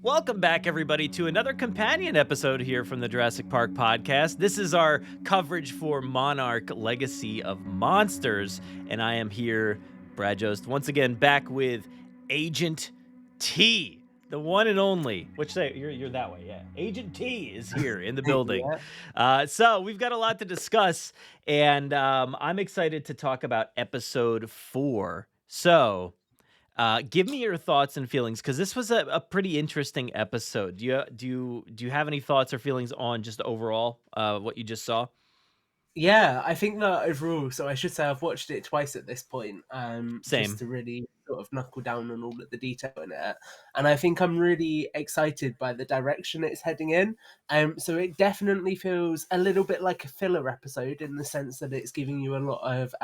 Welcome back, everybody, to another companion episode here from the Jurassic Park Podcast. This is our coverage for Monarch Legacy of Monsters, and I am here, Brad Jost, once again back with Agent T, the one and only. Which say you're that way, yeah. Agent T is here in the building. So we've got a lot to discuss, and I'm excited to talk about episode 4. So. Give me your thoughts and feelings, because this was a pretty interesting episode. Do you have any thoughts or feelings on just overall what you just saw? Yeah, I think that overall, so I should say I've watched it twice at this point, Same. just to really sort of knuckle down on all of the detail in it. And I think I'm really excited by the direction it's heading in. So it definitely feels a little bit like a filler episode in the sense that it's giving you a lot of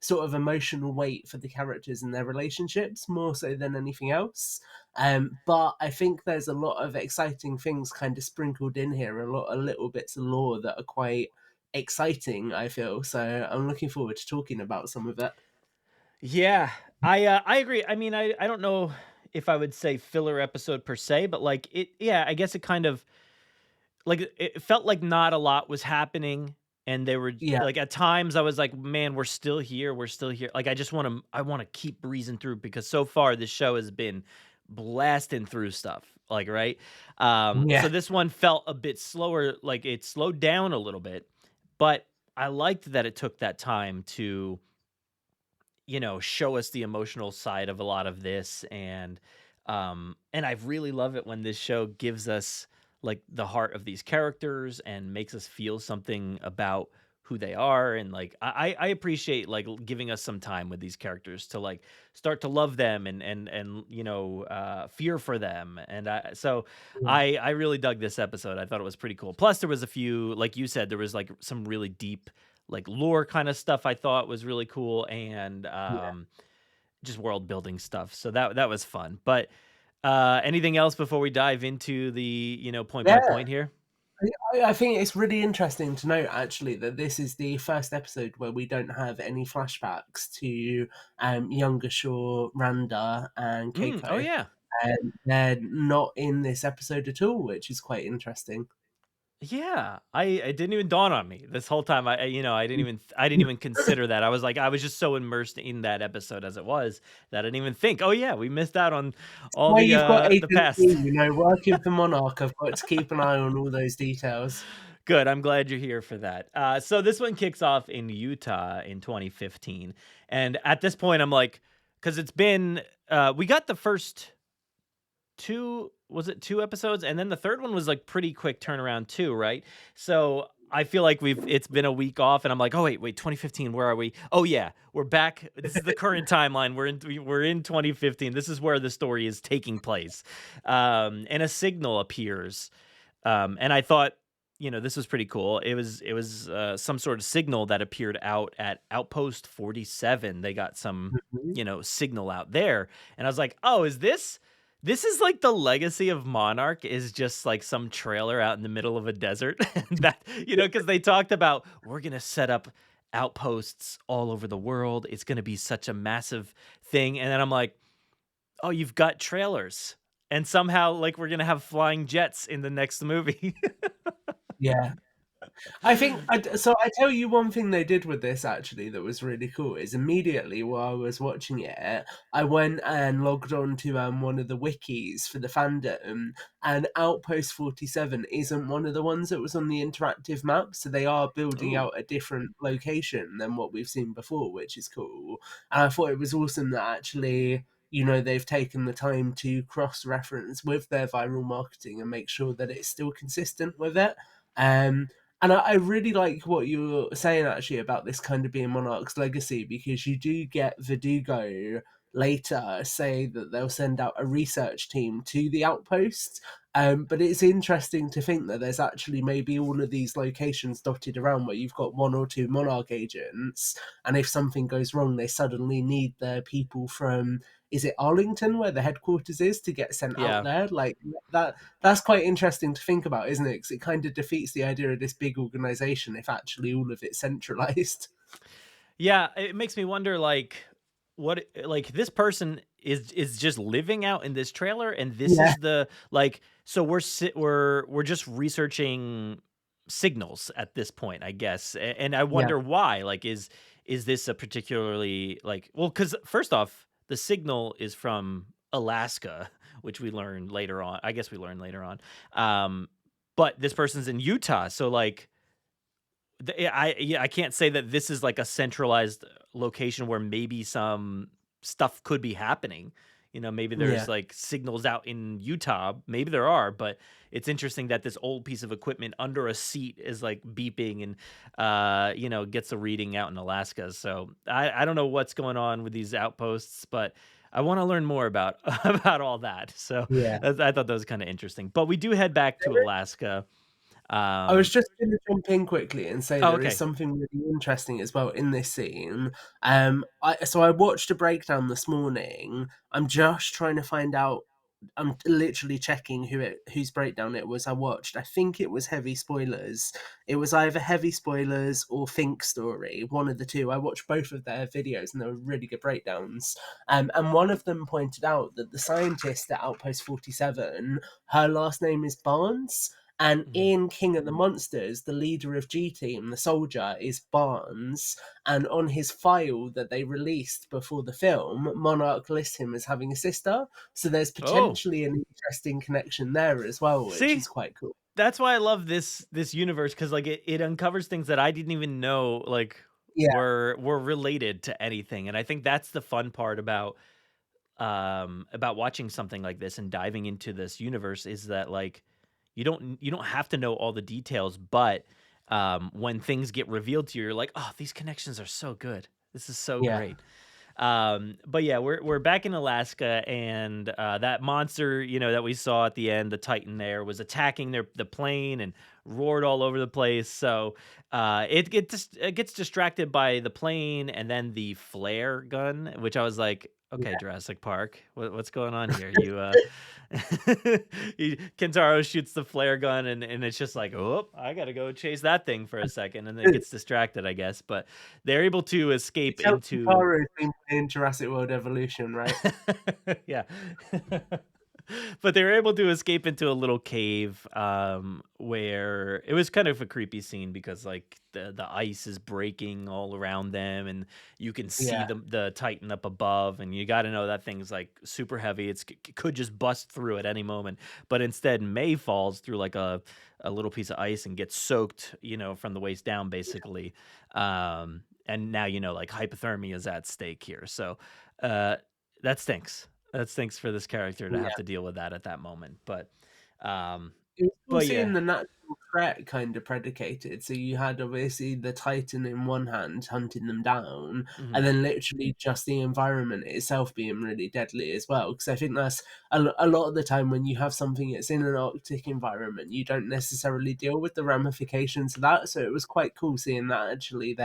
sort of emotional weight for the characters and their relationships, more so than anything else. But I think there's a lot of exciting things kind of sprinkled in here, a little bits of lore that are quite exciting, I feel. So I'm looking forward to talking about some of it. Yeah, I agree. I mean, I don't know if I would say filler episode per se, but like it. Yeah, I guess it kind of like it felt like not a lot was happening. And they were Yeah, like at times I was like, man, we're still here. We're still here. Like I want to keep breezing through, because so far this show has been blasting through stuff. Like, right. yeah, So this one felt a bit slower, like it slowed down a little bit, but I liked that it took that time to, show us the emotional side of a lot of this. And I really love it when this show gives us like the heart of these characters and makes us feel something about who they are. And like I appreciate like giving us some time with these characters to like start to love them and fear for them. And yeah, I really dug this episode. I thought it was pretty cool. Plus there was a few, like you said, there was like some really deep like lore kind of stuff I thought was really cool, and yeah. just world building stuff. So that was fun. But anything else before we dive into the, point by Yeah. point here? I think it's really interesting to note actually that this is the first episode where we don't have any flashbacks to younger Shaw, Randa, and Oh Keiko. yeah. And they're not in this episode at all, which is quite interesting. Yeah, I it didn't even dawn on me this whole time. I didn't even consider that. I was just so immersed in that episode as it was that I didn't even think. Oh yeah, we missed out on all Why you've got the Agent past. T, working for Monarch, I've got to keep an eye on all those details. Good. I'm glad you're here for that. So this one kicks off in Utah in 2015, and at this point, I'm like, because it's been we got the first two episodes, and then the third one was like pretty quick turnaround too, right? So I feel like it's been a week off, and I'm like, oh wait, 2015, where are we? Oh yeah, we're back. This is the current timeline. We're in 2015. This is where the story is taking place, and a signal appears, and I thought, this was pretty cool. It was some sort of signal that appeared out at Outpost 47. They got some Mhm. signal out there, and I was like, oh, is this? This is like the legacy of Monarch is just like some trailer out in the middle of a desert. That, because they talked about, we're going to set up outposts all over the world. It's going to be such a massive thing. And then I'm like, oh, you've got trailers. And somehow, like, we're going to have flying jets in the next movie. Yeah. So. I tell you one thing they did with this actually that was really cool is immediately while I was watching it, I went and logged on to one of the wikis for the fandom, and Outpost 47 isn't one of the ones that was on the interactive map, so they are building Ooh. out a different location than what we've seen before, which is cool. And I thought it was awesome that actually, they've taken the time to cross-reference with their viral marketing and make sure that it's still consistent with it. Um, and I really like what you were saying actually about this kind of being Monarch's legacy, because you do get Verdugo later say that they'll send out a research team to the outpost. But it's interesting to think that there's actually maybe all of these locations dotted around where you've got one or two Monarch agents, and if something goes wrong, they suddenly need the people from, is it Arlington where the headquarters is, to get sent out Yeah. there? Like that's quite interesting to think about, isn't it? Because it kind of defeats the idea of this big organization if actually all of it's centralized. Yeah. It makes me wonder, like, what, like, this person. is just living out in this trailer, and this Yeah, is the like. So we're just researching signals at this point, I guess, and I yeah, wonder why. Like, is this a particularly like? Well, because first off, the signal is from Alaska, which we learned later on. I guess we learned later on. But this person's in Utah, so like I can't say that this is like a centralized location where maybe some stuff could be happening. Maybe there's yeah. like signals out in Utah. Maybe there are, but it's interesting that this old piece of equipment under a seat is like beeping and gets a reading out in Alaska. So I don't know what's going on with these outposts, but I want to learn more about about all that. So Yeah. I thought that was kind of interesting. But we do head back to Alaska. I was Um, just going to jump in quickly and say oh, there is okay. something really interesting as well in this scene. I watched a breakdown this morning. I'm just trying to find out. I'm literally checking whose breakdown it was I watched. I think it was Heavy Spoilers. It was either Heavy Spoilers or Think Story, one of the two. I watched both of their videos and they were really good breakdowns. And one of them pointed out that the scientist at Outpost 47, her last name is Barnes. And Mhm. in King of the Monsters, the leader of G Team, the soldier, is Barnes. And on his file that they released before the film, Monarch lists him as having a sister. So there's Oh, potentially an interesting connection there as well, which see, is quite cool. that's why I love this universe because like it uncovers things that I didn't even know like Yeah, were related to anything, and I think that's the fun part about watching something like this and diving into this universe is that like you don't have to know all the details, but when things get revealed to you, you're like, oh, these connections are so good. This is so yeah, great. But yeah, we're back in Alaska, and that monster, that we saw at the end, the Titan there, was attacking the plane and roared all over the place. So it gets distracted by the plane and then the flare gun, which I was like, okay, yeah. Jurassic Park, what's going on here? Kentaro shoots the flare gun, and it's just like, oh, I gotta go chase that thing for a second, and then it gets distracted, I guess. But they're able to You escape tell into Kintaro has been playing Jurassic World Evolution, right? yeah. But they were able to escape into a little cave, where it was kind of a creepy scene because like the ice is breaking all around them, and you can see Yeah, the Titan up above, and you got to know that thing's like super heavy. It could just bust through at any moment, but instead May falls through like a little piece of ice and gets soaked, from the waist down basically. And now like hypothermia is at stake here. So uh, that stinks. That stinks for this character to have yeah. to deal with that at that moment. Um, It was cool but seeing yeah. the natural threat kind of predicated. So you had obviously the Titan in one hand hunting them down, Mhm. and then literally just the environment itself being really deadly as well. Because I think that's a lot of the time when you have something that's in an Arctic environment, you don't necessarily deal with the ramifications of that. So it was quite cool seeing that actually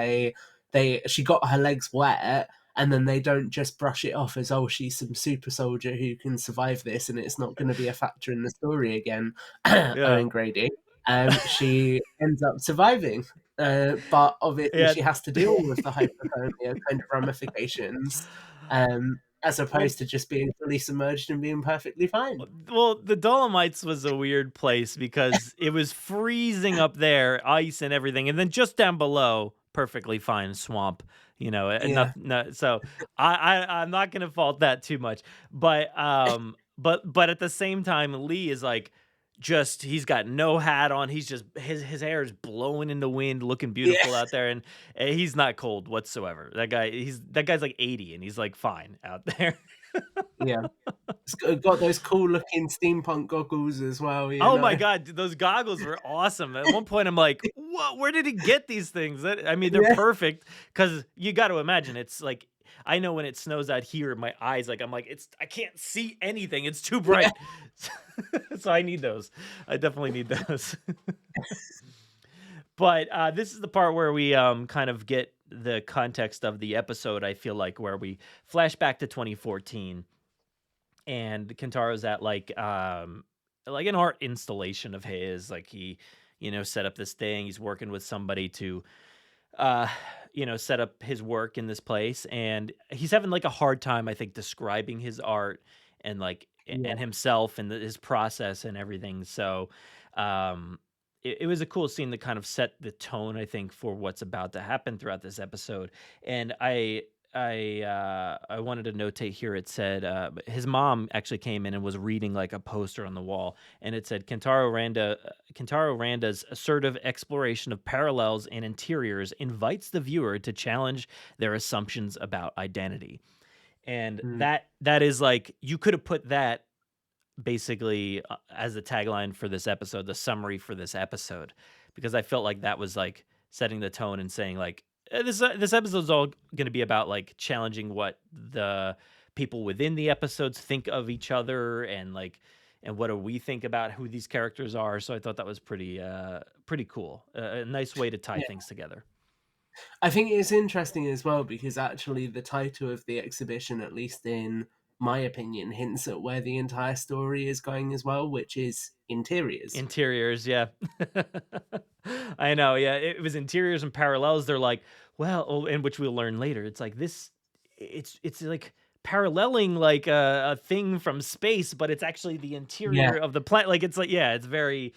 she got her legs wet, and then they don't just brush it off as, oh, she's some super soldier who can survive this and it's not going to be a factor in the story again. Yeah. Owen Grady. She ends up surviving, but obviously Yeah. she has to deal with the hypothermia kind of ramifications, as Well, opposed to just being fully submerged and being perfectly fine. well, the Dolomites was a weird place because it was freezing up there, ice and everything, and then just down below, perfectly fine swamp. And Yeah, nothing. No, so I'm not gonna fault that too much, but at the same time, Lee is like just he's got no hat on. He's just his hair is blowing in the wind, looking yeah, beautiful out there, and he's not cold whatsoever. That guy's like 80, and he's like fine out there. yeah. It's got those cool looking steampunk goggles as well, you Oh my know. god, dude, those goggles were awesome. At one point, I'm like, "What? Where did he get these things?" I mean, they're Yeah, perfect because you got to imagine it's like I know when it snows out here, my eyes like I'm like I can't see anything. It's too yeah, bright, so I need those. I definitely need those. But this is the part where we kind of get the context of the episode. I feel like where we flash back to 2014 and Kentaro's at like an art installation of his, like he, set up this thing. He's working with somebody to uh set up his work in this place, and he's having like a hard time, I think, describing his art and like Yeah. and himself and his process and everything. So, it was a cool scene to kind of set the tone, I think, for what's about to happen throughout this episode. And I wanted to notate here. It said his mom actually came in and was reading like a poster on the wall, and it said Kentaro Randa's assertive exploration of parallels and interiors invites the viewer to challenge their assumptions about identity. And Mm. that is like, you could have put that basically as the tagline for this episode, the summary for this episode, because I felt like that was like setting the tone and saying like, this episode's all going to be about like challenging what the people within the episodes think of each other, and like, and what do we think about who these characters are. So I thought that was pretty cool, a nice way to tie Yeah. things together. I think it's interesting as well because actually the title of the exhibition, at least in my opinion, hints at where the entire story is going as well, which is interiors. Interiors, yeah. I know, yeah, it was interiors and parallels. They're like, well, oh, and which we'll learn later. It's like this, it's like paralleling like a thing from space, but it's actually the Yeah. interior of the planet. Like it's like, yeah, it's very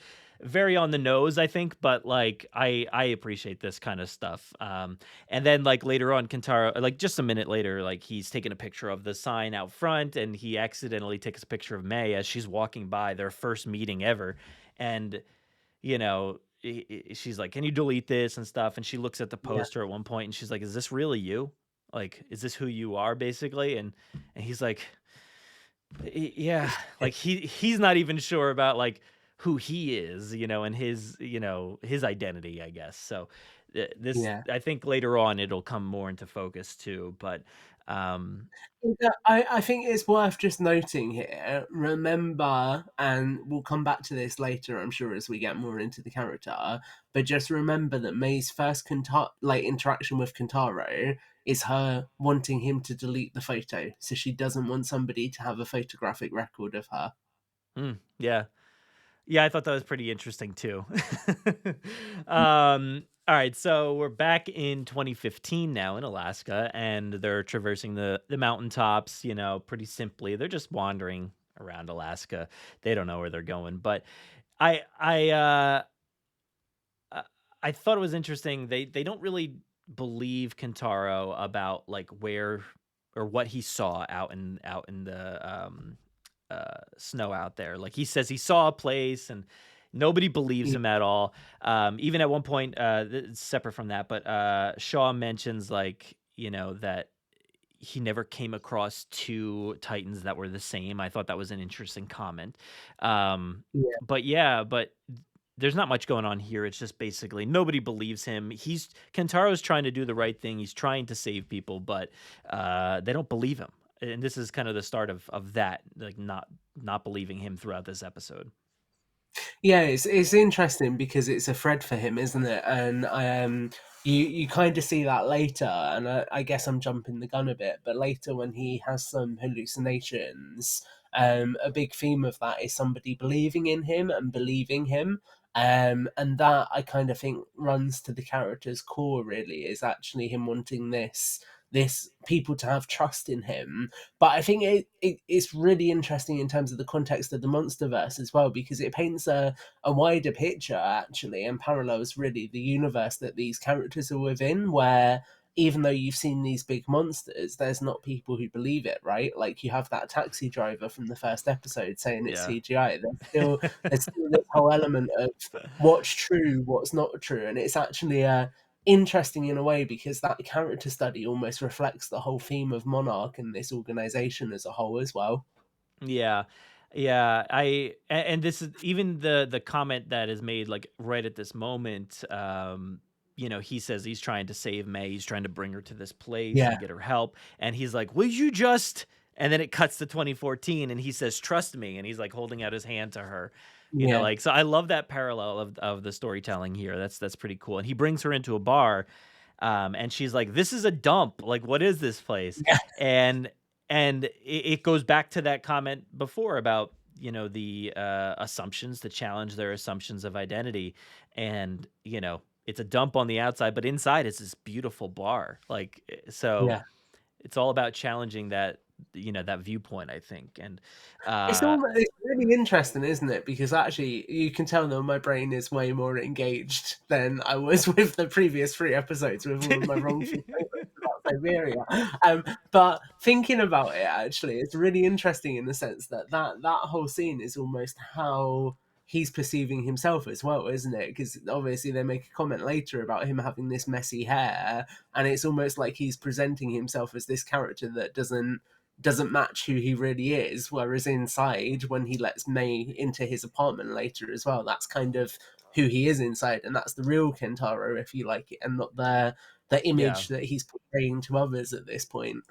on the nose, I think, but like I appreciate this kind of stuff. And then like later on, Kentaro, like just a minute later, like he's taking a picture of the sign out front, and he accidentally takes a picture of May as she's walking by, their first meeting ever. And you know, she's like, "Can you delete this and stuff?" And she looks at the Yeah. poster at one point, and she's like, "Is this really you? Like, is this who you are, basically?" And he's like, Yeah, like he's not even sure about like who he is, and his identity, I guess. So this, Yeah. I think later on it'll come more into focus too. But um, Yeah, I think it's worth just noting here. Remember, and we'll come back to this later, I'm sure, as we get more into the character. But just remember that May's first interaction with Kentaro is her wanting him to delete the photo, so she doesn't want somebody to have a photographic record of her. yeah, yeah, I thought that was pretty interesting too. All right, so we're back in 2015 now in Alaska, and they're traversing the mountaintops. Pretty simply, they're just wandering around Alaska. They don't know where they're going, but I I uh, uh, I thought it was interesting. They don't really believe Kentaro about like where or what he saw out in the snow out there. Like he says he saw a place, and nobody believes Yeah. him at all. Even at one point, separate from that, but Shaw mentions like, that he never came across two Titans that were the same. I thought that was an interesting comment. Yeah. But yeah, but there's not much going on here. It's just basically nobody believes him. Kentaro's trying to do the right thing. He's trying to save people, but they don't believe him. And this is kind of the start of that, like not believing him throughout this episode. Yeah, it's interesting because it's a thread for him, isn't it? And you kind of see that later, and I guess I'm jumping the gun a bit, but later when he has some hallucinations, a big theme of that is somebody believing in him and believing him. And that I kind of think runs to the character's core. Really, is actually him wanting this people to have trust in him. But I think it's really interesting in terms of the context of the MonsterVerse as well, because it paints a wider picture actually and parallels really the universe that these characters are within, where even though you've seen these big monsters, there's not people who believe it, right? Like you have that taxi driver from the first episode saying it's Yeah. CGI. There's still this whole element of what's true, what's not true, and it's actually interesting in a way because that character study almost reflects the whole theme of Monarch and this organization as a whole as well. Yeah. Yeah, and this is even the comment that is made like right at this moment. He says he's trying to save May, he's trying to bring her to this place Yeah, and get her help, and he's like, "Would you just?" And then it cuts to 2014, and he says, "Trust me," and he's like holding out his hand to her. yeah, Like, so I love that parallel of the storytelling here. That's pretty cool. And he brings her into a bar, and she's like, "This is a dump. Like, what is this place?" yeah, And it goes back to that comment before about the assumptions, to challenge their assumptions of identity. And it's a dump on the outside, but inside it's this beautiful bar. Like so, Yeah. it's all about challenging that that viewpoint, I think. And It's really interesting, isn't it? Because actually, you can tell that my brain is way more engaged than I was with the previous 3 episodes with all of my wrongful statements about Siberia. But thinking about it, actually, it's really interesting in the sense that that whole scene is almost how he's perceiving himself as well, isn't it? Because obviously they make a comment later about him having this messy hair, and it's almost like he's presenting himself as this character that doesn't match who he really is. Whereas inside, when he lets May into his apartment later as well, that's kind of who he is inside, and that's the real Kentaro, if you like it, and not the yeah. image that he's portraying to others at this point.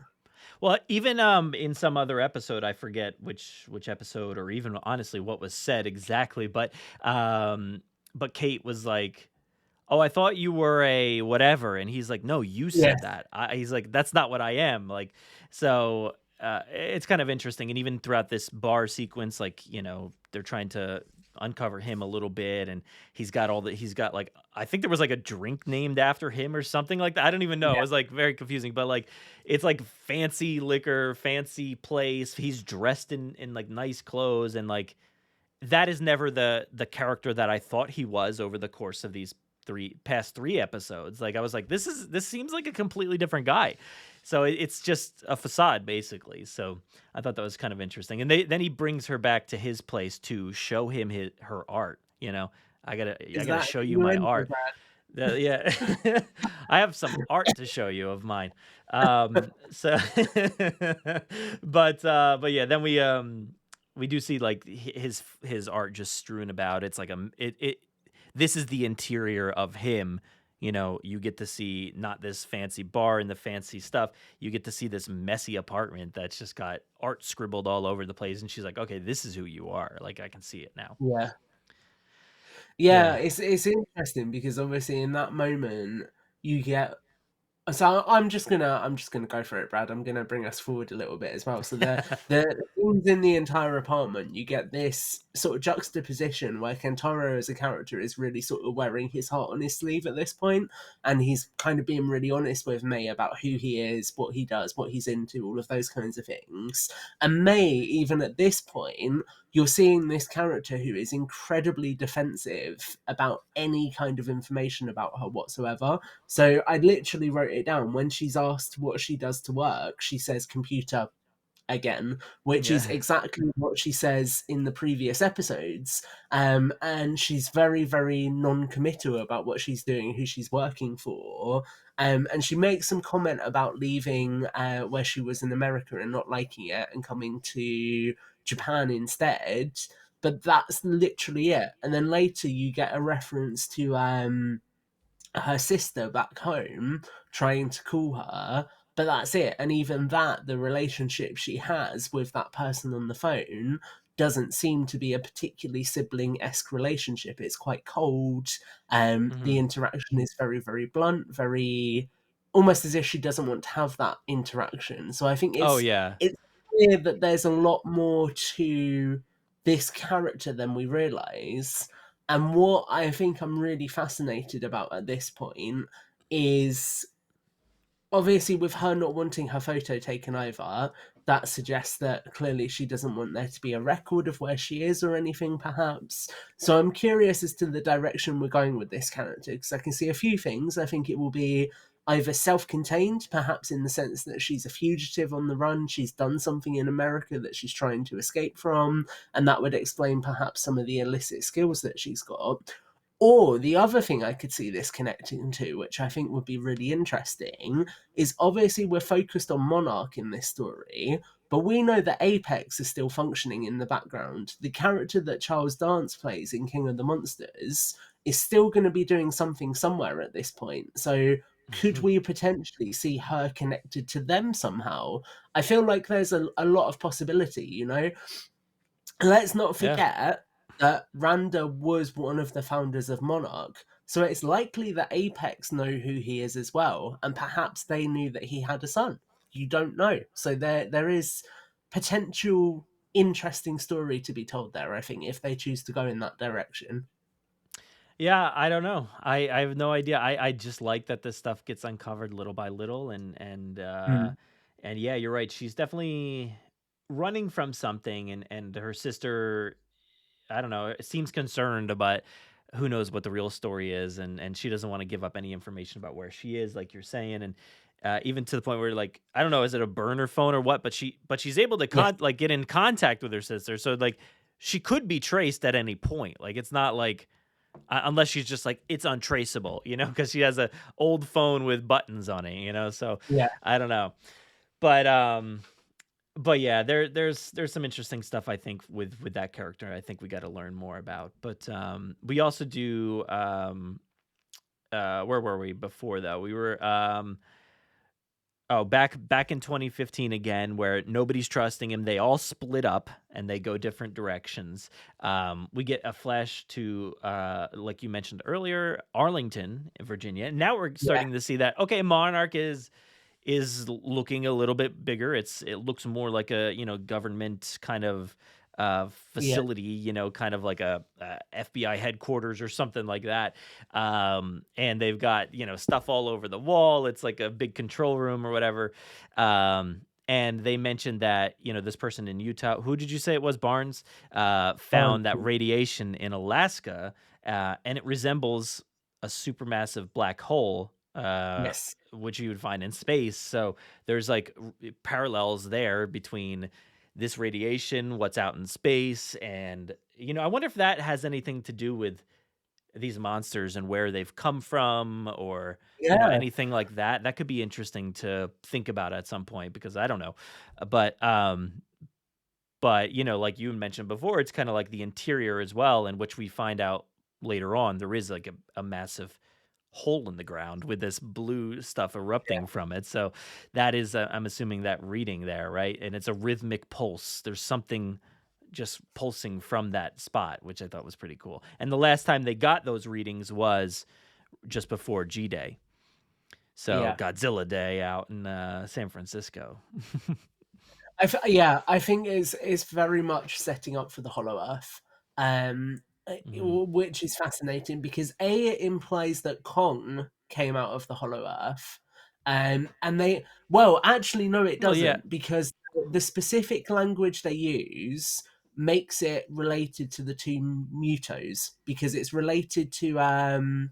Well, even in some other episode, I forget which episode, or even honestly what was said exactly, but Kate was like, "Oh, I thought you were a whatever," and he's like, "No, you Yeah, said that." He's like, "That's not what I am." Like, so it's kind of interesting, and even throughout this bar sequence, like they're trying to uncover him a little bit, and he's got like I think there was like a drink named after him or something like that. I don't even know. It yeah, was like very confusing, but like it's like fancy liquor, fancy place. He's dressed in like nice clothes, and like that is never the character that I thought he was over the course of these past 3 episodes. Like I was like, this seems like a completely different guy. So it's just a facade basically. So I thought that was kind of interesting. And then he brings her back to his place to show him her art. I is gotta that show you you my in art. Yeah, I have some art to show you of mine. So, but yeah, then we do see like his art just strewn about. It's like this is the interior of him. You get to see not this fancy bar and the fancy stuff. You get to see this messy apartment that's just got art scribbled all over the place. And she's like, okay, this is who you are. Like I can see it now. Yeah. Yeah, Yeah. it's interesting because obviously in that moment you get. So I'm just gonna go for it, Brad. I'm gonna bring us forward a little bit as well. So the things in the entire apartment, you get this sort of juxtaposition where Kentaro as a character is really sort of wearing his heart on his sleeve at this point, and he's kind of being really honest with May about who he is, what he does, what he's into, all of those kinds of things. And May, even at this point, you're seeing this character who is incredibly defensive about any kind of information about her whatsoever. So I literally wrote it down. When she's asked what she does to work, she says computer again, which is Yeah. exactly what she says in the previous episodes. And she's very, very non-committal about what she's doing, who she's working for. And she makes some comment about leaving where she was in America and not liking it and coming to Japan instead. But that's literally it. And then later you get a reference to her sister back home trying to call her, but that's it. And even that, the relationship she has with that person on the phone doesn't seem to be a particularly sibling-esque relationship. It's quite cold. The Hmm. interaction is very, very blunt, very almost as if she doesn't want to have that interaction. So I think Oh it's yeah. it's clear that there's a lot more to this character than we realize. And what I think I'm really fascinated about at this point is obviously with her not wanting her photo taken either, that suggests that clearly she doesn't want there to be a record of where she is or anything, perhaps. So I'm curious as to the direction we're going with this character because I can see a few things. I think it will be either self-contained, perhaps in the sense that she's a fugitive on the run, she's done something in America that she's trying to escape from, and that would explain perhaps some of the illicit skills that she's got. Or the other thing I could see this connecting to, which I think would be really interesting, is obviously we're focused on Monarch in this story, but we know that Apex is still functioning in the background. The character that Charles Dance plays in King of the Monsters is still going to be doing something somewhere at this point. So could we potentially see her connected to them somehow? I feel like there's a lot of possibility. Let's not Yeah. forget that Randa was one of the founders of Monarch. So it's likely that Apex know who he is as well, and perhaps they knew that he had a son. You don't know. So there is potential interesting story to be told there, I think, if they choose to go in that direction. Yeah, I don't know. I have no idea. I just like that this stuff gets uncovered little by little, Mm. and yeah, you're right. She's definitely running from something, and her sister, I don't know, seems concerned, but who knows what the real story is, and she doesn't want to give up any information about where she is, like you're saying, and even to the point where, like, I don't know, is it a burner phone or what? But she's able to Yes. like get in contact with her sister, so like she could be traced at any point. Like it's not like unless she's just like it's untraceable, because she has a old phone with buttons on it. So Yeah. I don't know, but but yeah, there's some interesting stuff I think with that character. I think we got to learn more about. But we also do where were we before though? We were oh, back in 2015 again, where nobody's trusting him. They all split up and they go different directions. We get a flash to, like you mentioned earlier, Arlington, Virginia. Now we're Yeah. starting to see that okay, Monarch is looking a little bit bigger. It looks more like a government kind of Yeah. facility, kind of like a FBI headquarters or something like that. And they've got stuff all over the wall. It's like a big control room or whatever. And they mentioned that this person in Utah, who did you say it was, Barnes, found that Arlington. radiation in Alaska, and it resembles a supermassive black hole. Yes. Which you would find in space. So there's like parallels there between this radiation, what's out in space, and I wonder if that has anything to do with these monsters and where they've come from, or Yeah. anything like that. That could be interesting to think about at some point because I don't know, but like you mentioned before, it's kind of like the interior as well, in which we find out later on there is like a massive hole in the ground with this blue stuff erupting from it. So that is, I'm assuming that reading there, right? And it's a rhythmic pulse. There's something just pulsing from that spot, which I thought was pretty cool. And the last time they got those readings was just before G Day. So Yeah. Godzilla Day out in San Francisco. Yeah, I think is very much setting up for the Hollow Earth, Mhm. which is fascinating because it implies that Kong came out of the Hollow Earth, and actually no, it Well, yeah. doesn't because the specific language they use makes it related to the two Mutos because it's related to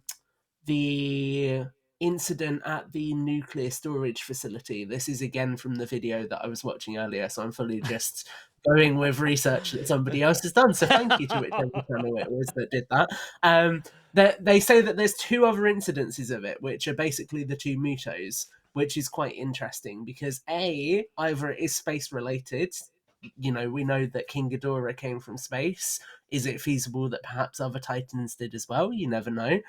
the incident at the nuclear storage facility. This is again from the video that I was watching earlier, so I'm fully just going with research that somebody else has done. So thank you to whichever channel it was that did that. They say that there's two other incidences of it, which are basically the two Mutos, which is quite interesting because either it is space related. We know that King Ghidorah came from space. Is it feasible that perhaps other Titans did as well? You never know.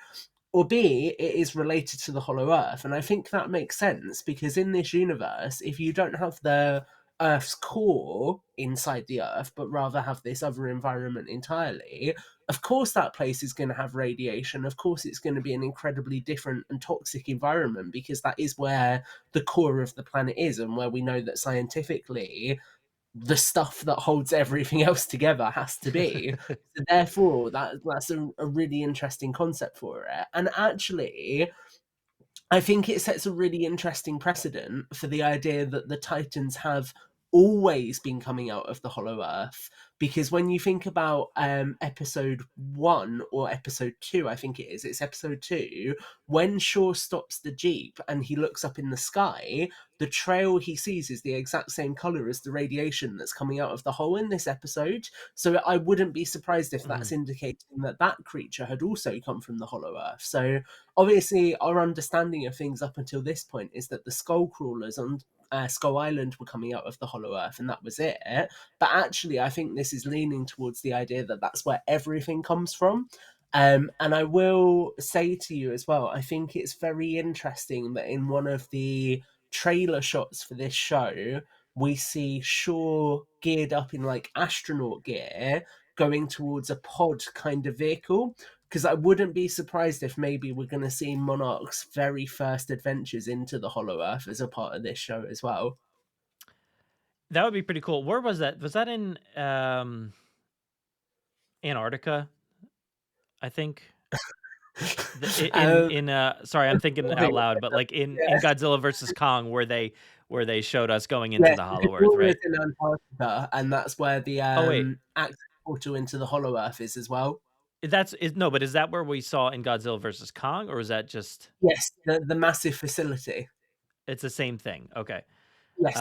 Or B, it is related to the Hollow Earth. And I think that makes sense because in this universe, if you don't have the Earth's core inside the Earth, but rather have this other environment entirely, of course that place is going to have radiation. Of course it's going to be an incredibly different and toxic environment because that is where the core of the planet is and where we know that scientifically the stuff that holds everything else together has to be. So therefore, that's a really interesting concept for it. And actually, I think it sets a really interesting precedent for the idea that the Titans have always been coming out of the Hollow Earth. Because when you think about episode one or episode two, I think it's episode two, when Shaw stops the Jeep and he looks up in the sky, the trail he sees is the exact same color as the radiation that's coming out of the hole in this episode. So I wouldn't be surprised if that's Mhm. indicating that that creature had also come from the Hollow Earth. So obviously our understanding of things up until this point is that the skull crawlers on Skull Island were coming out of the Hollow Earth, and that was it. But actually, I think this is leaning towards the idea that that's where everything comes from. And I will say to you as well, I think it's very interesting that in one of the trailer shots for this show, we see Shaw geared up in like astronaut gear going towards a pod kind of vehicle because I wouldn't be surprised if maybe we're going to see Monarch's very first adventures into the Hollow Earth as a part of this show as well. That would be pretty cool. Where was that? Was that in Antarctica? I think. In um, sorry, I'm thinking I out think- loud, but like in yeah, Godzilla versus Kong, where they showed us going into yes, the because Hollow Earth, Laura's right? in Antarctica, and that's where the Oh wait, access portal into the Hollow Earth is as well. no, but is that where we saw in Godzilla versus Kong, or is that just Yes, the massive facility. it's the same thing? Okay. Yes,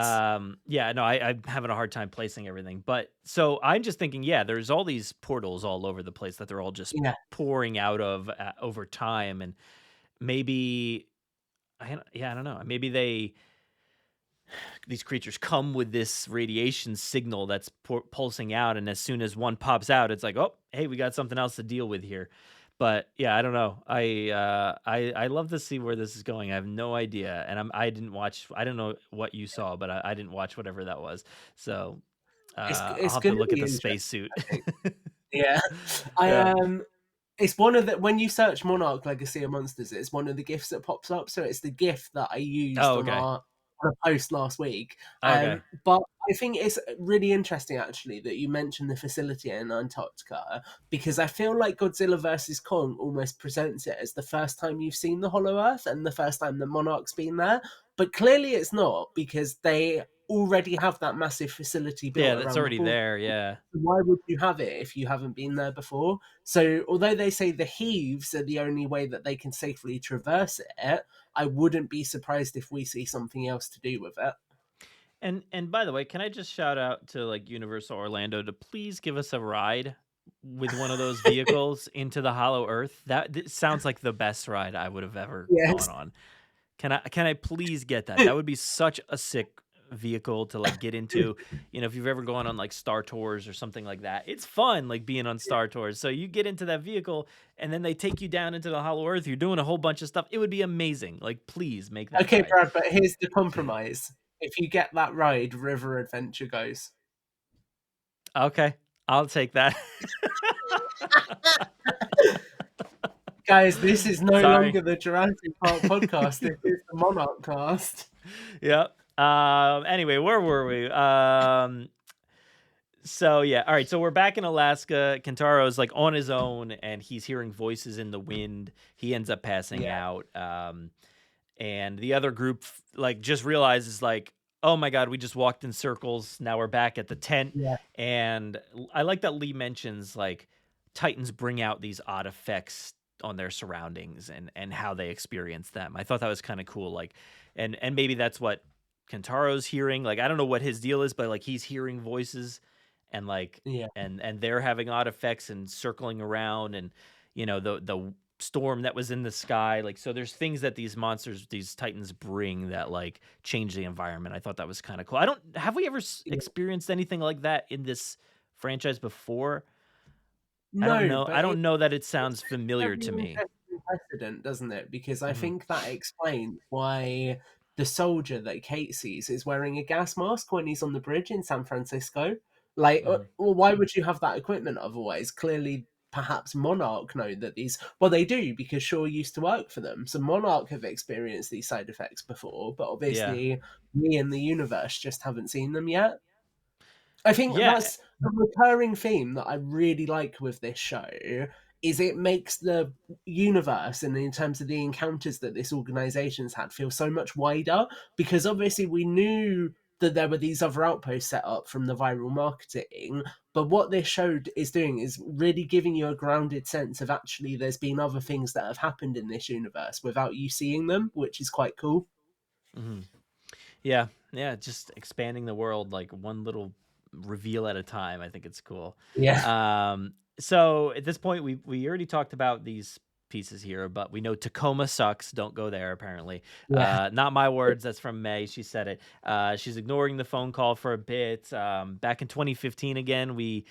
Yeah, no, I'm having a hard time placing everything. But so I'm just thinking, yeah, there's all these portals all over the place that they're all just yeah. pouring out of over time, and maybe yeah, I don't know. Maybe these creatures come with this radiation signal that's pulsing out, and as soon as one pops out, it's like, oh, hey, we got something else to deal with here. But yeah, I don't know. I love to see where this is going. I have no idea, and I didn't watch. I don't know what you saw, but I didn't watch whatever that was. So I'll It's have to going to look at be the interesting, spacesuit. I think. Yeah, I Yeah. it's one of the when you search Monarch Legacy of Monsters, it's one of the gifts that pops up. So it's the gift that I used Oh, on okay. our on a post last week. Okay. But I think it's really interesting actually that you mentioned the facility in Antarctica because I feel like Godzilla versus Kong almost presents it as the first time you've seen the Hollow Earth and the first time the Monarch's been there. But clearly it's not because they already have that massive facility Yeah, built that's around the already port. there. Yeah. Why would you have it if you haven't been there before? So, although they say the heaves are the only way that they can safely traverse it, I wouldn't be surprised if we see something else to do with it. And by the way, can I just shout out to like Universal Orlando to please give us a ride with one of those vehicles into the Hollow Earth? That sounds like the best ride I would have ever Yes. gone on. Can I please get that? That would be such a sick vehicle to like get into. You know, if you've ever gone on like Star Tours or something like that, it's fun like being on Star Tours. So you get into that vehicle and then they take you down into the Hollow Earth. You're doing a whole bunch of stuff. It would be amazing. Like, please make that Okay, ride. Brad, but here's the compromise. If you get that ride, River Adventure goes. Okay, I'll take that. Guys, this is no Sorry. longer the Jurassic Park podcast. This is the Monarch cast. Yep. Anyway, where were we? So yeah, all right. So we're back in Alaska. Kentaro's like on his own, and he's hearing voices in the wind. He ends up passing Yeah, out. And the other group like just realizes like, oh my god, we just walked in circles. Now we're back at the tent. yeah, And I like that Lee mentions like Titans bring out these odd effects on their surroundings and how they experience them. I thought that was kind of cool. Like, and maybe that's what Kentaro's hearing. Like, I don't know what his deal is, but like he's hearing voices and like yeah. and they're having odd effects and circling around and the storm that was in the sky. Like, so there's things that these monsters, these Titans bring that like change the environment. I thought that was kind of cool. I don't have we ever Yeah. experienced anything like that in this franchise before? I don't No, know. but I don't know that it it sounds sets a familiar very to me. interesting precedent, doesn't it? Because I Mhm, think that explains why the soldier that Kate sees is wearing a gas mask when he's on the bridge in San Francisco. Like, mhm. well, why would you have that equipment otherwise? Clearly, perhaps Monarch know that these. Well, they do because Shaw used to work for them. So Monarch have experienced these side effects before, but Yeah. obviously, we in the universe just haven't seen them yet. I think Yeah. that's a recurring theme that I really like with this show is it makes the universe and in terms of the encounters that this organization's had feel so much wider because obviously we knew that there were these other outposts set up from the viral marketing, but what this show is doing is really giving you a grounded sense of actually there's been other things that have happened in this universe without you seeing them, which is quite cool. Mhm. Yeah. Yeah, just expanding the world like one little reveal at a time. I think it's cool. Yeah. So at this point we already talked about these pieces here, but we know Tacoma sucks. Don't go there apparently. Yeah. Not my words, that's from May. She said it. She's ignoring the phone call for a bit. Back in 2015 again, we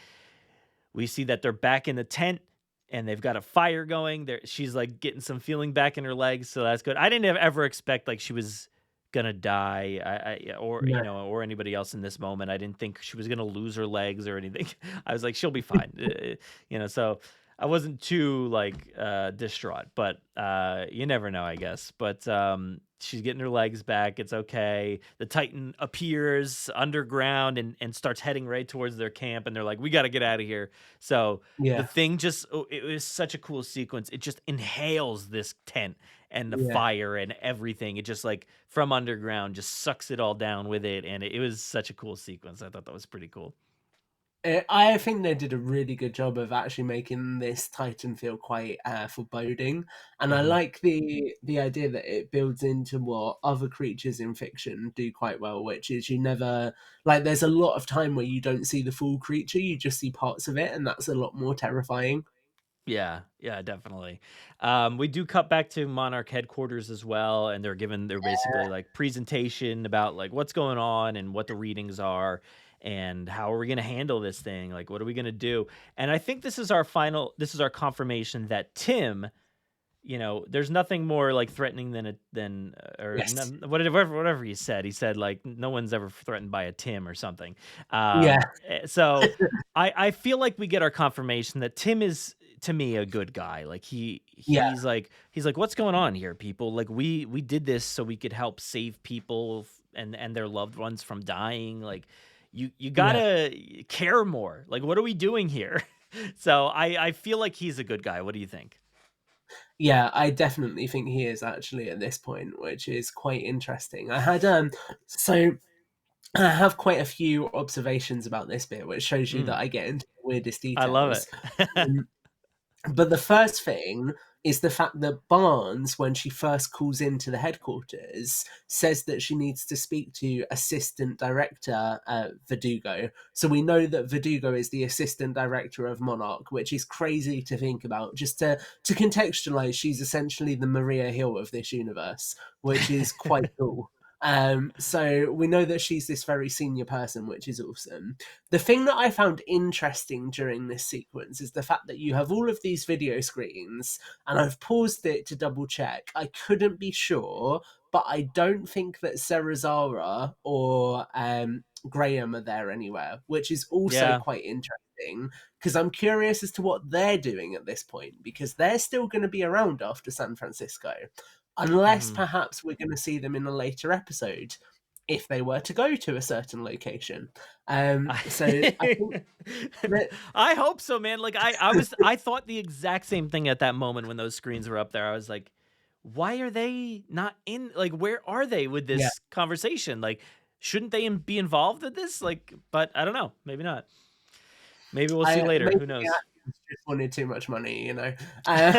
see that they're back in the tent and they've got a fire going. There, she's like getting some feeling back in her legs, so that's good. I didn't ever expect like she was gonna die, or Yeah. or anybody else in this moment. I didn't think she was gonna lose her legs or anything. I was like, she'll be fine, So I wasn't too like distraught, but you never know, I guess. But she's getting her legs back. It's okay. The Titan appears underground and starts heading right towards their camp, and they're like, "We got to get out of here." So the Yeah, thing just it was such a cool sequence. It just inhales this tent and the yeah. fire and everything. It just like from underground just sucks it all down with it, and it was such a cool sequence. I thought that was pretty cool. I think they did a really good job of actually making this Titan feel quite foreboding, and I Hmm. like the idea that it builds into what other creatures in fiction do quite well, which is you never like. There's a lot of time where you don't see the full creature; you just see parts of it, and that's a lot more terrifying. Yeah, yeah, definitely. We do cut back to Monarch headquarters as well, and they're given their basically like presentation about like what's going on and what the readings are and how are we going to handle this thing? Like, what are we going to do? And I think this is our confirmation that Tim, there's nothing more like threatening than Yes. whatever he said. He said like no one's ever threatened by a Tim or something. Yeah. So I feel like we get our confirmation that Tim is to me a good guy. Like Yeah. he's like what's going on here, people? Like we did this so we could help save people and their loved ones from dying. Like you Yeah. gotta care more. Like what are we doing here? So I feel like he's a good guy. What do you think? Yeah, I definitely think he is actually at this point, which is quite interesting. So I have quite a few observations about this bit, which shows you that Mm, I get into the weirdest I love details. it. Um, but the first thing is the fact that Barnes, when she first calls into the headquarters, says that she needs to speak to assistant director Verdugo. So we know that Verdugo is the assistant director of Monarch, which is crazy to think about. Just to contextualize, she's essentially the Maria Hill of this universe, which is quite cool. So we know that she's this very senior person, which is awesome. The thing that I found interesting during this sequence is the fact that you have all of these video screens, and I've paused it to double check. I couldn't be sure, but I don't think that Serazara or Graham are there anywhere, which is also Yeah. quite interesting because I'm curious as to what they're doing at this point because they're still going to be around after San Francisco, unless Mhm. perhaps we're going to see them in a later episode if they were to go to a certain location. So I think I that I hope so, man. Like I thought the exact same thing at that moment when those screens were up there. I was like, why are they not in like where are they with yeah, this conversation? Like shouldn't they be involved with this? Like but I don't know. Maybe not. Maybe we'll see I later. maybe Who the knows? actors just wanted too much money, you know. Uh,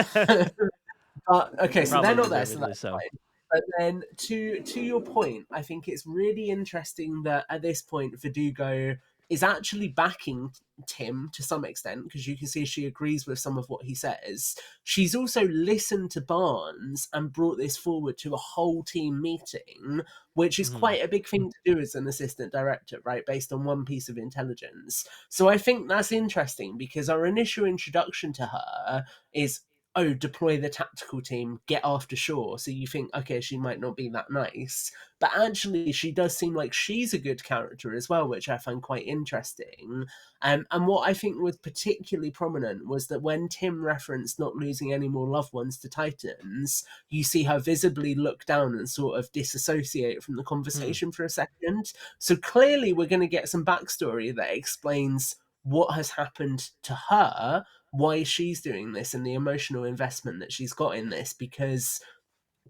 but okay, so they're Probably not there, so deservedly that's so. fine. But then to your point, I think it's really interesting that at this point Verdugo is actually backing Tim to some extent because you can see she agrees with some of what he says. She's also listened to Barnes and brought this forward to a whole team meeting, which is Mhm. quite a big thing to do as an assistant director, right? Based on one piece of intelligence. So I think that's interesting because our initial introduction to her is oh, deploy the tactical team, get after Shaw. So you think, okay, she might not be that nice. But actually, she does seem like she's a good character as well, which I find quite interesting. And what I think was particularly prominent was that when Tim referenced not losing any more loved ones to Titans, you see her visibly look down and sort of disassociate from the Hmm. conversation for a second. So clearly, we're going to get some backstory that explains what has happened to her, why she's doing this, and the emotional investment that she's got in this because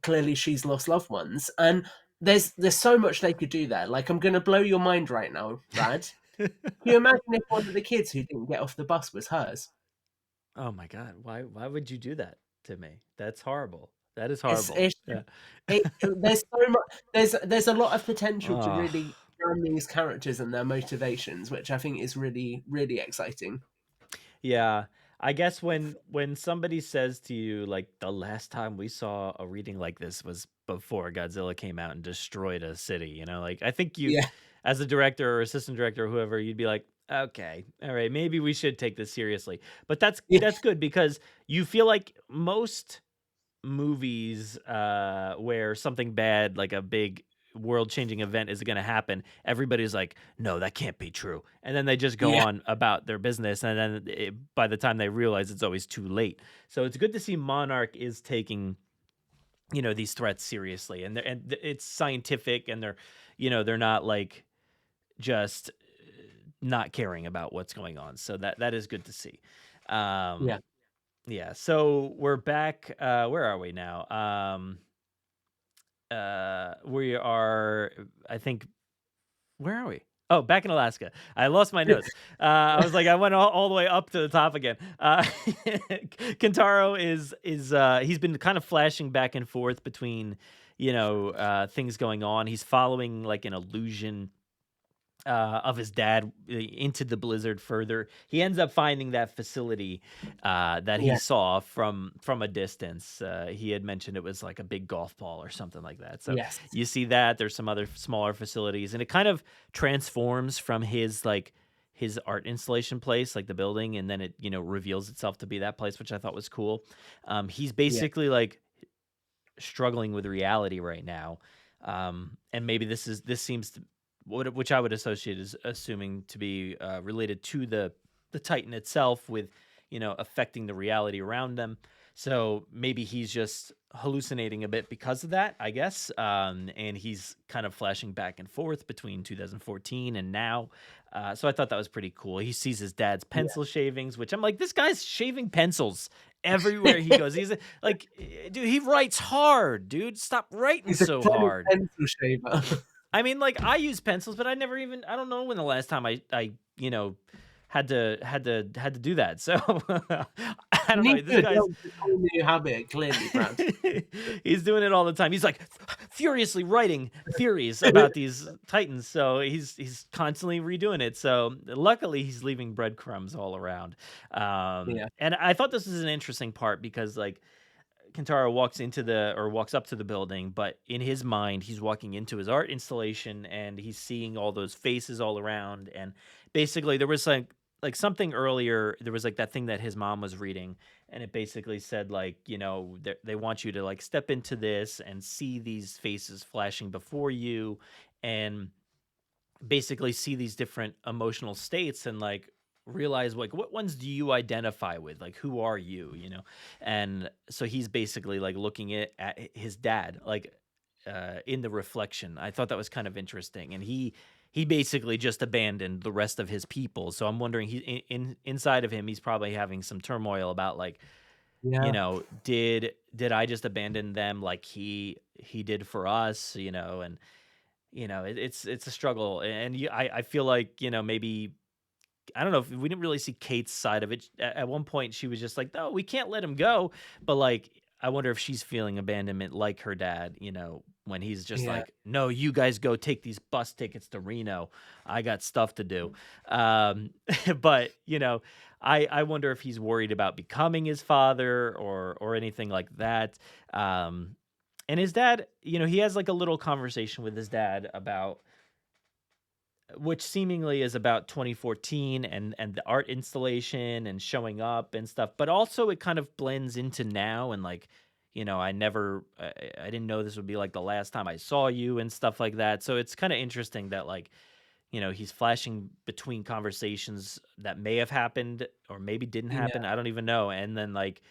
clearly she's lost loved ones. And there's so much they could do there. Like I'm going to blow your mind right now, Brad. Can you imagine if one of the kids who didn't get off the bus was hers? Oh my god. Why would you do that to me? That's horrible. That is It's horrible. it's Yeah. there's so much there's a lot of potential to Oh. really ground these characters and their motivations, which I think is really really exciting. Yeah. I guess when somebody says to you like the last time we saw a reading like this was before Godzilla came out and destroyed a city, like I think you Yeah, as a director or assistant director or whoever, you'd be like, "Okay, all right, maybe we should take this seriously." But that's yeah, that's good because you feel like most movies where something bad like a big world-changing event is going to happen, everybody's like, no, that can't be true. And then they just go on about their business. And then by the time they realize, it's always too late. So it's good to see Monarch is taking, these threats seriously, and it's scientific, and they're not like just not caring about what's going on. So that is good to see. Yeah. Yeah. So we're back. Where are we now? We are, I think, where are we? Oh, back in Alaska. I lost my notes. I was like, I went all the way up to the top again. Kentaro is he's been kind of flashing back and forth between, things going on. He's following like an illusion of his dad into the blizzard further. He ends up finding that facility that he saw from a distance. He had mentioned it was like a big golf ball or something like that. So you see that there's some other smaller facilities, and it kind of transforms from his art installation place, like the building, and then it reveals itself to be that place, which I thought was cool. He's basically like struggling with reality right now, and maybe this seems to, which I would associate as assuming to be related to the Titan itself, with affecting the reality around them. So maybe he's just hallucinating a bit because of that, I guess. And he's kind of flashing back and forth between 2014 and now. So I thought that was pretty cool. He sees his dad's pencil shavings, which I'm like, this guy's shaving pencils everywhere he goes. He's like, dude, he writes hard, dude. Stop writing so hard. Pencil shaver. I mean, like, I use pencils, but I don't know when the last time I had to do that. So I don't know. This guy's a new habit, clearly, Pratt. He's doing it all the time. He's like furiously writing theories about these Titans. So he's constantly redoing it. So luckily he's leaving breadcrumbs all around. And I thought this was an interesting part because like Kentaro walks up to the building, but in his mind, he's walking into his art installation and he's seeing all those faces all around. And basically there was like something earlier, there was like that thing that his mom was reading, and it basically said like, they want you to like step into this and see these faces flashing before you, and basically see these different emotional states, and like realize like what ones do you identify with, like who are you, and so he's basically like looking at his dad like in the reflection. I thought that was kind of interesting, and he basically just abandoned the rest of his people. So I'm wondering, he inside of him, he's probably having some turmoil about like, did I just abandon them like he did for us, and it's a struggle, and I feel like maybe, I don't know if we didn't really see Kate's side of it. At one point, she was just like, "No, we can't let him go." But like, I wonder if she's feeling abandonment like her dad, when he's just like, "No, you guys go take these bus tickets to Reno. I got stuff to do." But I wonder if he's worried about becoming his father or anything like that. And his dad, he has like a little conversation with his dad about, which seemingly is about 2014 and the art installation and showing up and stuff, but also it kind of blends into now, and like, I didn't know this would be like the last time I saw you and stuff like that. So it's kind of interesting that like, he's flashing between conversations that may have happened or maybe didn't happen. I don't even know. And then like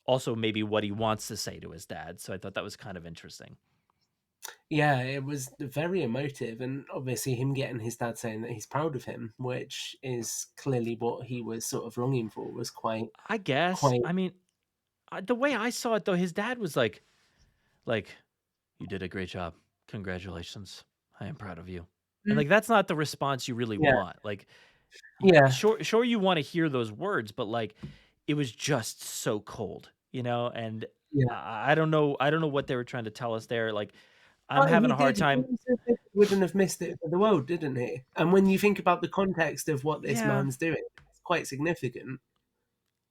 also maybe what he wants to say to his dad. So I thought that was kind of interesting. Yeah, it was very emotive, and obviously him getting his dad saying that he's proud of him, which is clearly what he was sort of longing for, was quite. I guess. I mean, the way I saw it though, his dad was like, "You did a great job. Congratulations. I am proud of you." And like, that's not the response you really want. Like, sure, you want to hear those words, but like, it was just so cold, and I don't know what they were trying to tell us there. Like, I'm having a hard time. He wouldn't have missed it for the world, didn't he? And when you think about the context of what this man's doing, it's quite significant.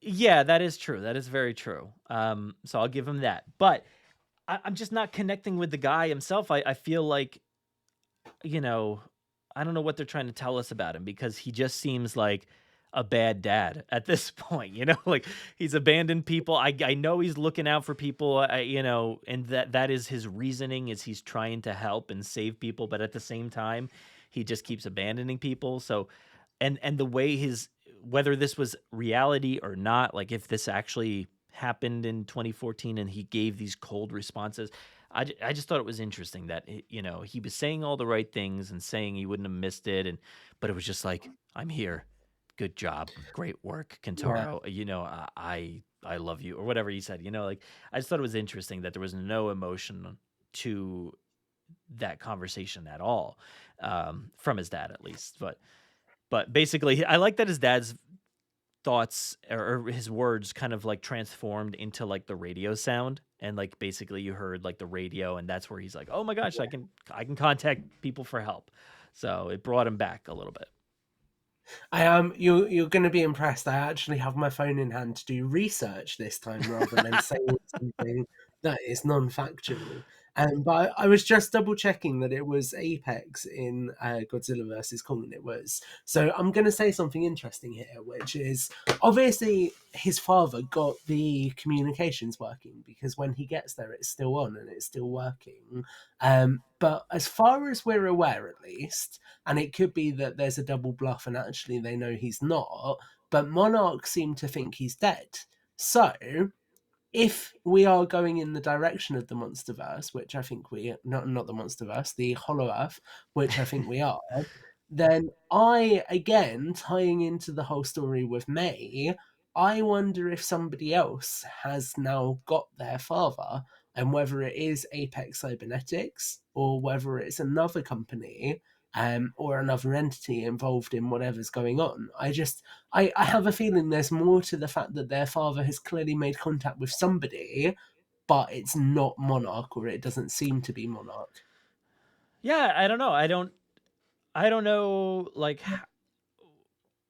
Yeah, that is true. That is very true. So I'll give him that. But I'm just not connecting with the guy himself. I feel like, I don't know what they're trying to tell us about him, because he just seems like a bad dad at this point, like he's abandoned people. I know he's looking out for people, and that is his reasoning, is he's trying to help and save people, but at the same time, he just keeps abandoning people. So, and the way whether this was reality or not, like if this actually happened in 2014 and he gave these cold responses, I just thought it was interesting that he was saying all the right things and saying he wouldn't have missed it, but it was just like, I'm here, good job, great work, Yeah. Kentaro. I love you, or whatever he said. Like I just thought it was interesting that there was no emotion to that conversation at all, from his dad at least. But basically, I like that his dad's thoughts or his words kind of like transformed into like the radio sound, and like basically you heard like the radio, and that's where he's like, oh my gosh, I can contact people for help. So it brought him back a little bit. I am. You're going to be impressed. I actually have my phone in hand to do research this time rather than saying something that is non-factual. But I was just double checking that it was Apex in Godzilla versus Kong. It was. So I'm going to say something interesting here, which is obviously his father got the communications working, because when he gets there, it's still on and it's still working. But as far as we're aware, at least, and it could be that there's a double bluff and actually they know he's not, but Monarch seem to think he's dead. So if we are going in the direction of the Monsterverse, which I think not the Monsterverse, the Hollow Earth, which I think we are, then again, tying into the whole story with May, I wonder if somebody else has now got their father, and whether it is Apex Cybernetics or whether it's another company, or another entity involved in whatever's going on. I have a feeling there's more to the fact that their father has clearly made contact with somebody, but it's not Monarch, or it doesn't seem to be Monarch. Yeah, I don't know. I don't know. Like,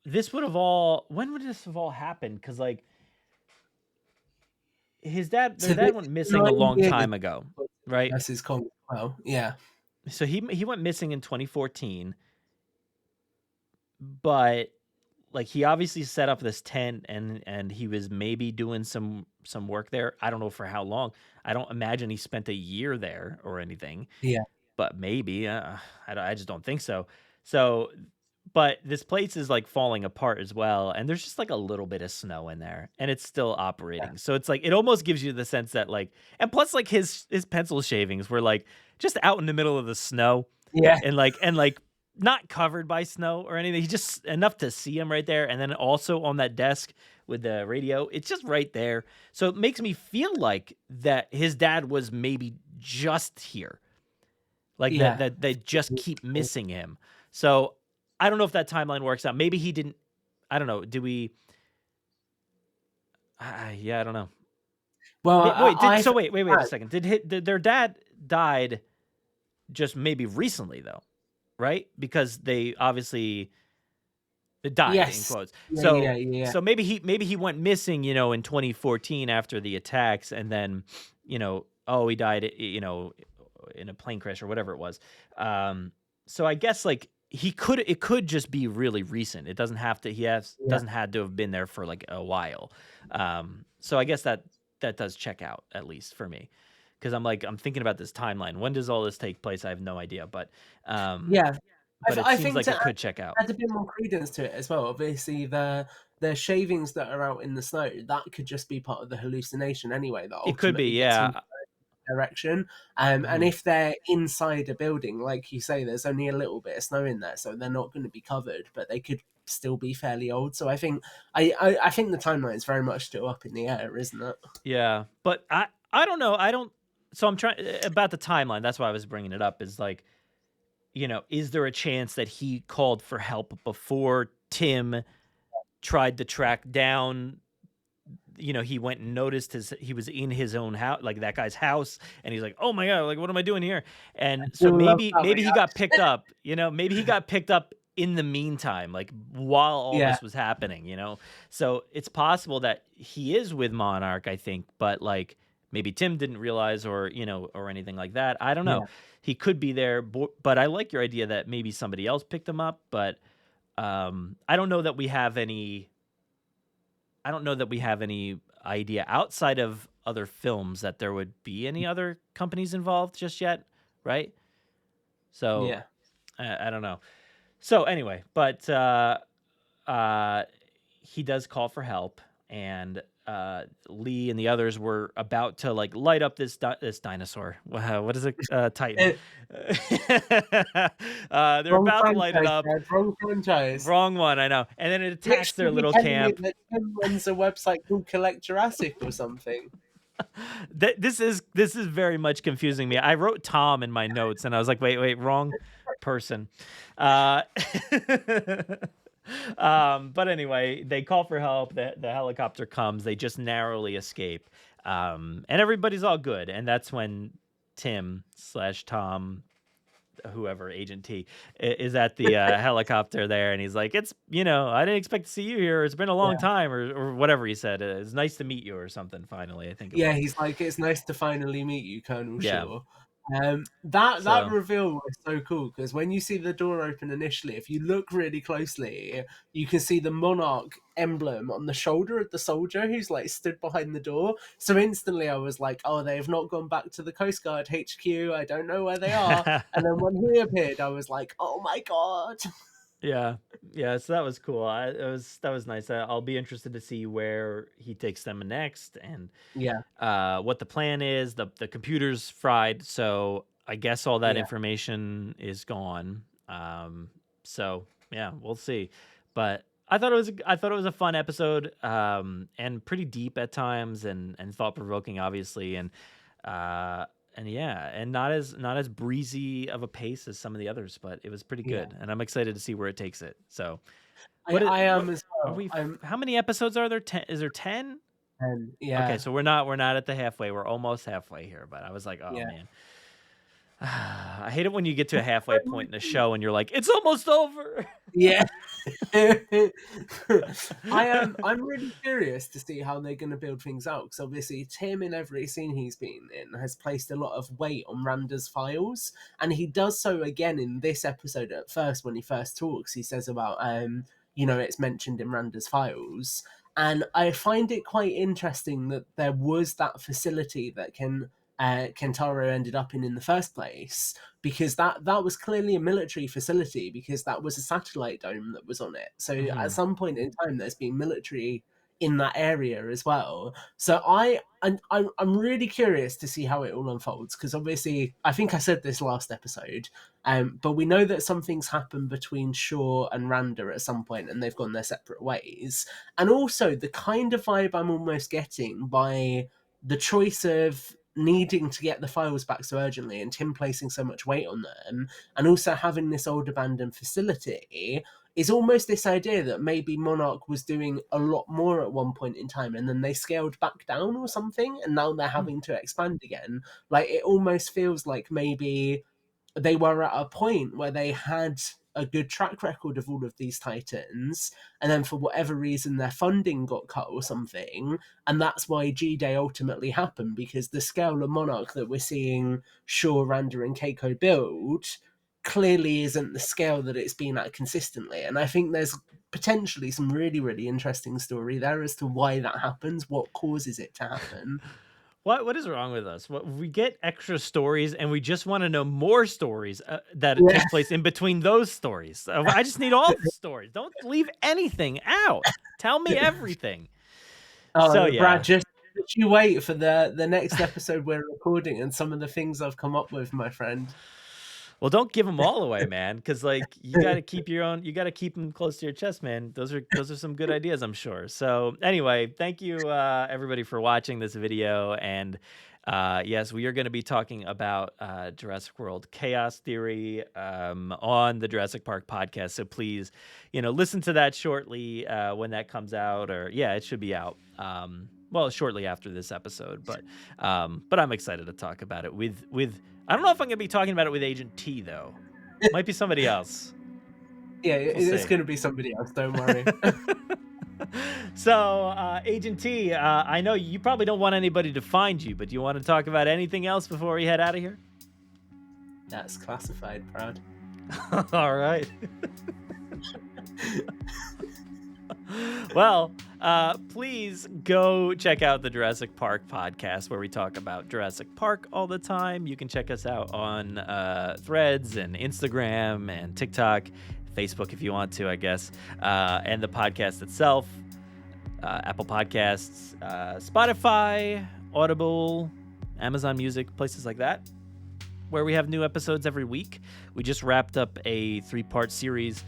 this would have all. When would this have all happened? Because like their dad went missing a long time ago, right? This is Kong. Well, yeah. So he went missing in 2014, but like he obviously set up this tent, and he was maybe doing some work there. I don't know for how long. I don't imagine he spent a year there or anything. Yeah. But maybe I just don't think so. So, but this place is like falling apart as well, and there's just like a little bit of snow in there, and it's still operating. Yeah. So it's like it almost gives you the sense that like, and plus like his pencil shavings were like just out in the middle of the snow, Yeah. and like not covered by snow or anything. He's just enough to see him right there, and then also on that desk with the radio, it's just right there. So it makes me feel like that his dad was maybe just here. Like that they just keep missing him. So I don't know if that timeline works out. Maybe he didn't. I don't know. Do we? Yeah, I don't know. Well, wait a second. Did their dad died just maybe recently though, right? Because they obviously died, yes. in quotes. Yeah. So maybe he went missing, in 2014 after the attacks, and then, he died, in a plane crash or whatever it was. So I guess like it could just be really recent. It doesn't have to. Doesn't have to have been there for like a while. So I guess that does check out, at least for me, because I'm thinking about this timeline. When does all this take place? I have no idea, but yeah. But it seems like it could check out. Add a bit more credence to it as well. Obviously, the shavings that are out in the snow, that could just be part of the hallucination anyway. That it could be, yeah. Direction, and if they're inside a building, like you say, there's only a little bit of snow in there, so they're not going to be covered, but they could still be fairly old. So I think I think the timeline is very much still up in the air, isn't it? Yeah, but I don't know. So I'm trying about the timeline. That's why I was bringing it up. Is like, is there a chance that he called for help before Tim tried to track down? He went and noticed he was in his own house, like that guy's house, and he's like, "Oh my god, like what am I doing here?" And so maybe he got picked up. Maybe he got picked up in the meantime, like while all this was happening. So it's possible that he is with Monarch, I think, but like maybe Tim didn't realize, or or anything like that. I don't know. He could be there, but I like your idea that maybe somebody else picked him up, but I don't know that we have any. I don't know that we have any idea outside of other films that there would be any other companies involved just yet, right? So Yeah. I don't know. So anyway, but he does call for help, and Lee and the others were about to like light up this dinosaur. Wow, what is it? Titan. They're Wrong about to light it franchise, up. Dad, wrong franchise. Wrong one, I know. And then it attacks their Literally little telling me camp. that Tim runs a website called Collect Jurassic or something. This is very much confusing me. I wrote Tom in my notes, and I was like, wait, wrong person. But anyway, they call for help. The helicopter comes. They just narrowly escape, and everybody's all good. And that's when Tim/Tom, whoever, Agent T, is at the helicopter there, and he's like, it's, I didn't expect to see you here. It's been a long time, or whatever he said. It's nice to meet you or something, finally, I think it was. He's like, it's nice to finally meet you, Colonel Yeah. Shaw. That reveal was so cool, because when you see the door open initially, if you look really closely, you can see the Monarch emblem on the shoulder of the soldier who's like stood behind the door. So instantly I was like, oh, they have not gone back to the Coast Guard HQ. I don't know where they are. And then when he appeared, I was like, oh my god. Yeah. So that was cool. That was nice. I'll be interested to see where he takes them next, and what the plan is. The computer's fried, so I guess all that information is gone. So yeah, we'll see. But I thought it was a fun episode, and pretty deep at times, and thought provoking, obviously, and not as breezy of a pace as some of the others, but it was pretty good, and I'm excited to see where it takes it. So, I am as well. How many episodes are there? 10? Is there 10? 10, yeah. Okay, so we're not at the halfway. We're almost halfway here, but I was like, oh man. I hate it when you get to a halfway point in a show and you're like, it's almost over. Yeah. I'm really curious to see how they're going to build things out, because obviously Tim, in every scene he's been in, has placed a lot of weight on Randa's files, and he does so again in this episode. At first, when he first talks, he says about it's mentioned in Randa's files, and I find it quite interesting that there was that facility that Kentaro ended up in the first place, because that was clearly a military facility, because that was a satellite dome that was on it. So at some point in time, there's been military in that area as well. So I'm really curious to see how it all unfolds, because obviously I think I said this last episode, but we know that something's happened between Shaw and Randa at some point, and they've gone their separate ways. And also the kind of vibe I'm almost getting by the choice of needing to get the files back so urgently, and Tim placing so much weight on them, and also having this old abandoned facility, is almost this idea that maybe Monarch was doing a lot more at one point in time, and then they scaled back down or something, and now they're having to expand again. Like, it almost feels like maybe they were at a point where they had a good track record of all of these Titans, and then for whatever reason their funding got cut or something, and that's why G-Day ultimately happened, because the scale of Monarch that we're seeing Shaw, Randa and Keiko build clearly isn't the scale that it's been at consistently. And I think there's potentially some really, really interesting story there as to why that happens, what causes it to happen. What is wrong with us? We get extra stories, and we just want to know more stories that take place in between those stories. I just need all the stories. Don't leave anything out. Tell me everything. So yeah, Brad, just you wait for the next episode we're recording and some of the things I've come up with, my friend. Well, don't give them all away, man, because like you got to keep your own. You got to keep them close to your chest, man. Those are some good ideas, I'm sure. So anyway, thank you everybody for watching this video, and yes, we are going to be talking about Jurassic World Chaos Theory on the Jurassic Park podcast. So please, listen to that shortly when that comes out, or it should be out. Well, shortly after this episode, but I'm excited to talk about it with. I don't know if I'm going to be talking about it with Agent T, though. Might be somebody else. Yeah, it's going to be somebody else. Don't worry. So, Agent T, I know you probably don't want anybody to find you, but do you want to talk about anything else before we head out of here? That's classified, Pratt. All right. Well, please go check out the Jurassic Park podcast where we talk about Jurassic Park all the time. You can check us out on Threads and Instagram and TikTok, Facebook if you want to, I guess. And the podcast itself, Apple Podcasts, Spotify, Audible, Amazon Music, places like that, where we have new episodes every week. We just wrapped up a 3-part series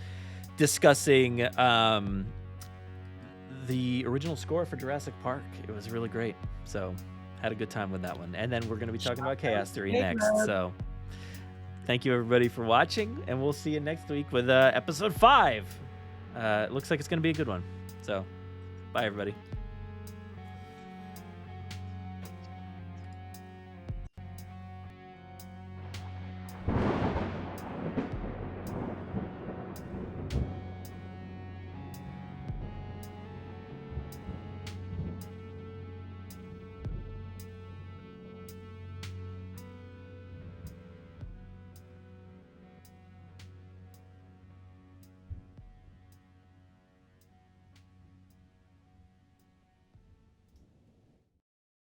discussing the original score for Jurassic Park. It was really great. So had a good time with that one. And then we're going to be talking about Chaos Theory next. So thank you everybody for watching, and we'll see you next week with episode 5. It looks like it's going to be a good one. So bye everybody.